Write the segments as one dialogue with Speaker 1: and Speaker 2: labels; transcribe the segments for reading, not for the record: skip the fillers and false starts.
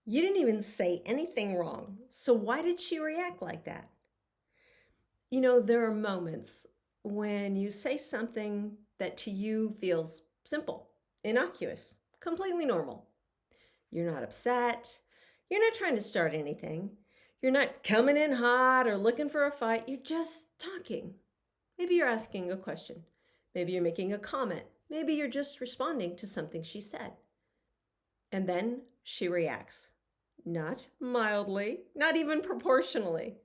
Speaker 1: You didn't even say anything wrong. So why did she react like that? There are moments when you say something that to you feels simple, innocuous, completely normal. You're not upset. You're not trying to start anything. You're not coming in hot or looking for a fight. You're just talking. Maybe you're asking a question. Maybe you're making a comment. Maybe you're just responding to something she said. And then she reacts. Not mildly, not even proportionally.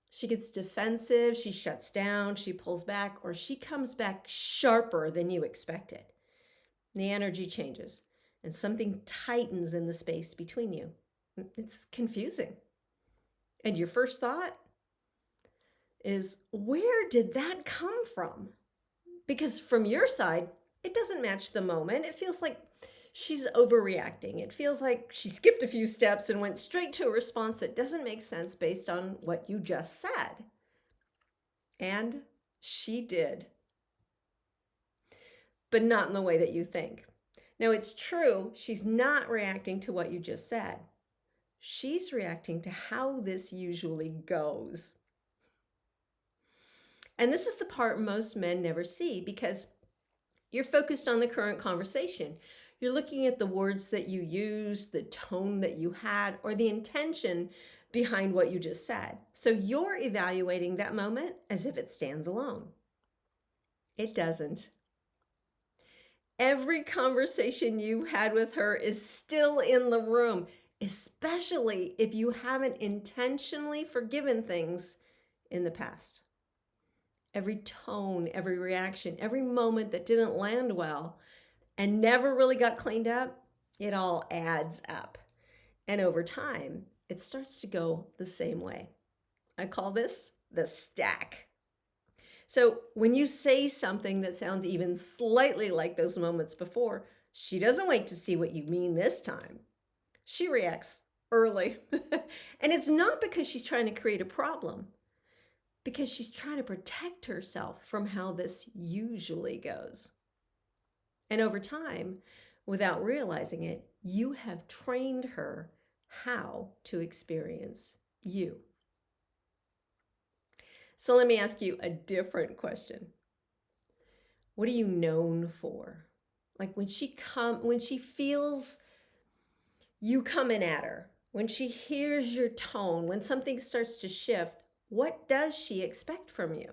Speaker 1: She gets defensive, she shuts down, she pulls back, or she comes back sharper than you expected. The energy changes and something tightens in the space between you. It's confusing. And your first thought is, where did that come from? Because from your side, it doesn't match the moment. It feels like she's overreacting. It feels like she skipped a few steps and went straight to a response that doesn't make sense based on what you just said. And she did, but not in the way that you think. Now, it's true, she's not reacting to what you just said. She's reacting to how this usually goes. And this is the part most men never see because you're focused on the current conversation. You're looking at the words that you used, the tone that you had, or the intention behind what you just said. So you're evaluating that moment as if it stands alone. It doesn't. Every conversation you had with her is still in the room, especially if you haven't intentionally forgiven things in the past. Every tone, every reaction, every moment that didn't land well and never really got cleaned up, it all adds up. And over time, it starts to go the same way. I call this the stack. So when you say something that sounds even slightly like those moments before, she doesn't wait to see what you mean this time. She reacts early. And it's not because she's trying to create a problem, because she's trying to protect herself from how this usually goes. And over time, without realizing it, you have trained her how to experience you. So let me ask you a different question. What are you known for? Like when she feels you coming at her, when she hears your tone, when something starts to shift, what does she expect from you?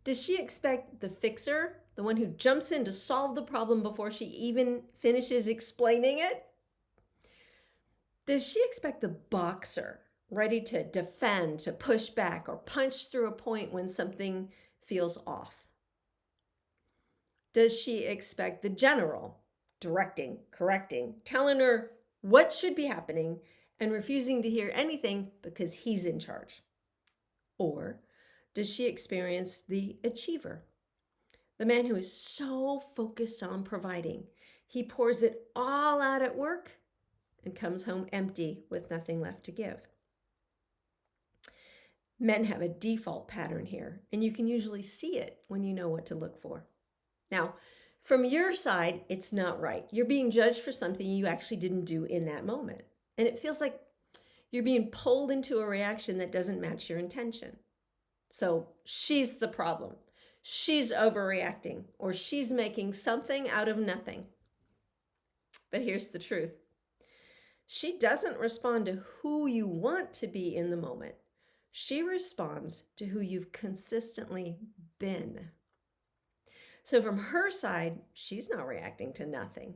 Speaker 1: Does she expect the fixer, the one who jumps in to solve the problem before she even finishes explaining it? Does she expect the boxer, ready to defend, to push back, or punch through a point when something feels off? Does she expect the general, directing, correcting, telling her what should be happening and refusing to hear anything because he's in charge? Or does she experience the achiever, the man who is so focused on providing, he pours it all out at work and comes home empty with nothing left to give? Men have a default pattern here, and you can usually see it when you know what to look for. Now, from your side, it's not right. You're being judged for something you actually didn't do in that moment. And it feels like you're being pulled into a reaction that doesn't match your intention. So she's the problem. She's overreacting, or she's making something out of nothing. But here's the truth. She doesn't respond to who you want to be in the moment. She responds to who you've consistently been. So from her side, she's not reacting to nothing.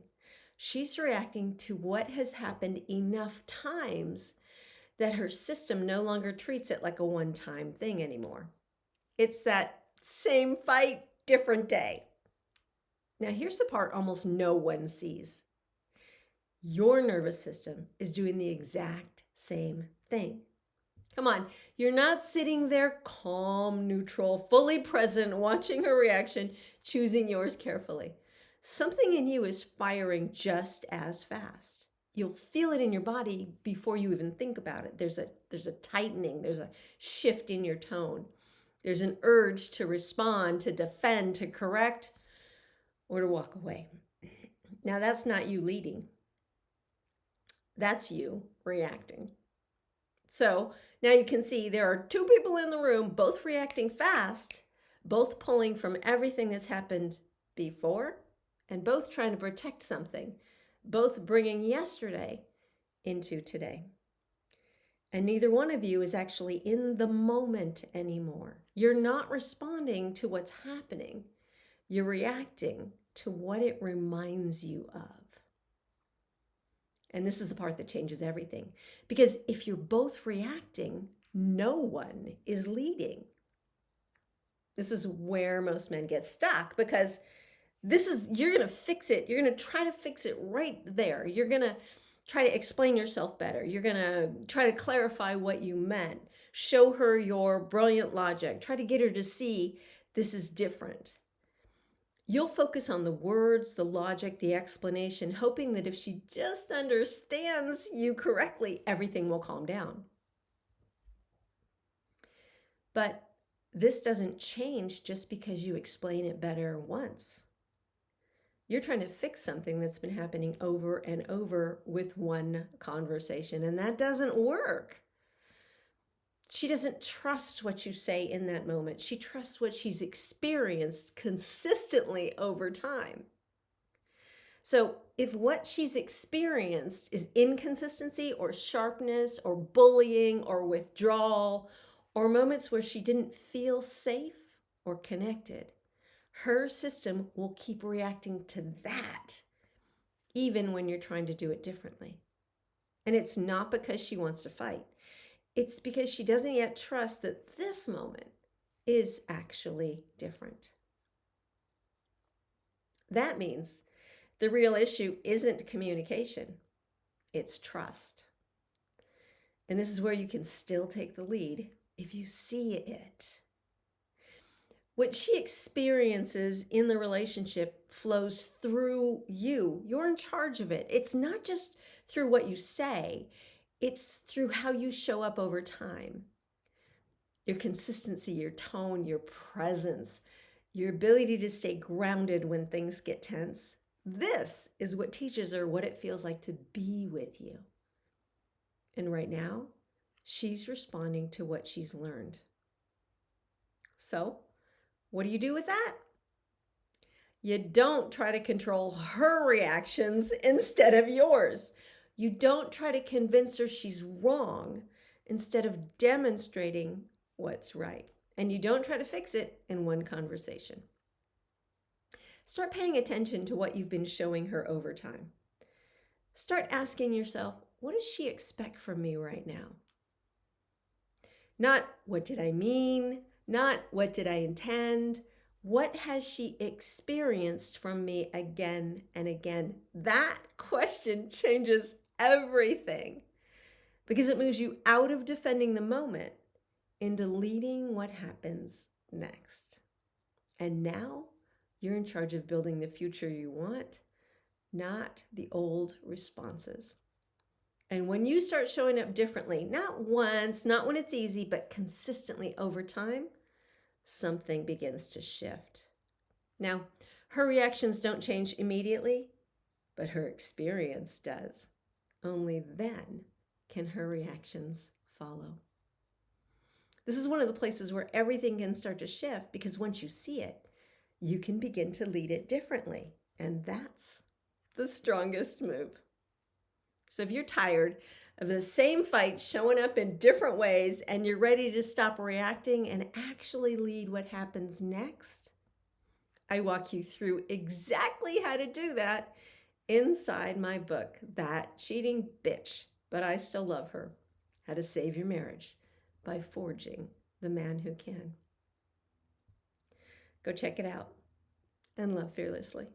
Speaker 1: She's reacting to what has happened enough times that her system no longer treats it like a one-time thing anymore. It's that same fight, different day. Now, here's the part almost no one sees. Your nervous system is doing the exact same thing. Come on, you're not sitting there calm, neutral, fully present, watching her reaction, choosing yours carefully. Something in you is firing just as fast. You'll feel it in your body before you even think about it. There's a tightening, there's a shift in your tone. There's an urge to respond, to defend, to correct, or to walk away. Now, that's not you leading. That's you reacting. So now you can see there are two people in the room, both reacting fast, both pulling from everything that's happened before, and both trying to protect something, both bringing yesterday into today. And neither one of you is actually in the moment anymore. You're not responding to what's happening. You're reacting to what it reminds you of. And this is the part that changes everything. Because if you're both reacting, no one is leading. This is where most men get stuck, because you're going to fix it. You're going to try to fix it right there. You're going to try to explain yourself better. You're going to try to clarify what you meant. Show her your brilliant logic. Try to get her to see this is different. You'll focus on the words, the logic, the explanation, hoping that if she just understands you correctly, everything will calm down. But this doesn't change just because you explain it better once. You're trying to fix something that's been happening over and over with one conversation, and that doesn't work. She doesn't trust what you say in that moment. She trusts what she's experienced consistently over time. So if what she's experienced is inconsistency or sharpness or bullying or withdrawal or moments where she didn't feel safe or connected, her system will keep reacting to that, even when you're trying to do it differently. And it's not because she wants to fight. It's because she doesn't yet trust that this moment is actually different. That means the real issue isn't communication, it's trust. And this is where you can still take the lead if you see it. What she experiences in the relationship flows through you. You're in charge of it. It's not just through what you say, it's through how you show up over time. Your consistency, your tone, your presence, your ability to stay grounded when things get tense. This is what teaches her what it feels like to be with you. And right now, she's responding to what she's learned. So, what do you do with that? You don't try to control her reactions instead of yours. You don't try to convince her she's wrong instead of demonstrating what's right. And you don't try to fix it in one conversation. Start paying attention to what you've been showing her over time. Start asking yourself, what does she expect from me right now? Not what did I mean? Not what did I intend? What has she experienced from me again and again? That question changes everything because it moves you out of defending the moment into leading what happens next. And now you're in charge of building the future you want, not the old responses. And when you start showing up differently, not once, not when it's easy, but consistently over time, something begins to shift. Now, her reactions don't change immediately, but her experience does. Only then can her reactions follow. This is one of the places where everything can start to shift, because once you see it, you can begin to lead it differently. And that's the strongest move. So if you're tired of the same fight showing up in different ways and you're ready to stop reacting and actually lead what happens next, I walk you through exactly how to do that inside my book, That Cheating Bitch, But I Still Love Her: How to Save Your Marriage by Forging the Man Who Can. Go check it out and love fearlessly.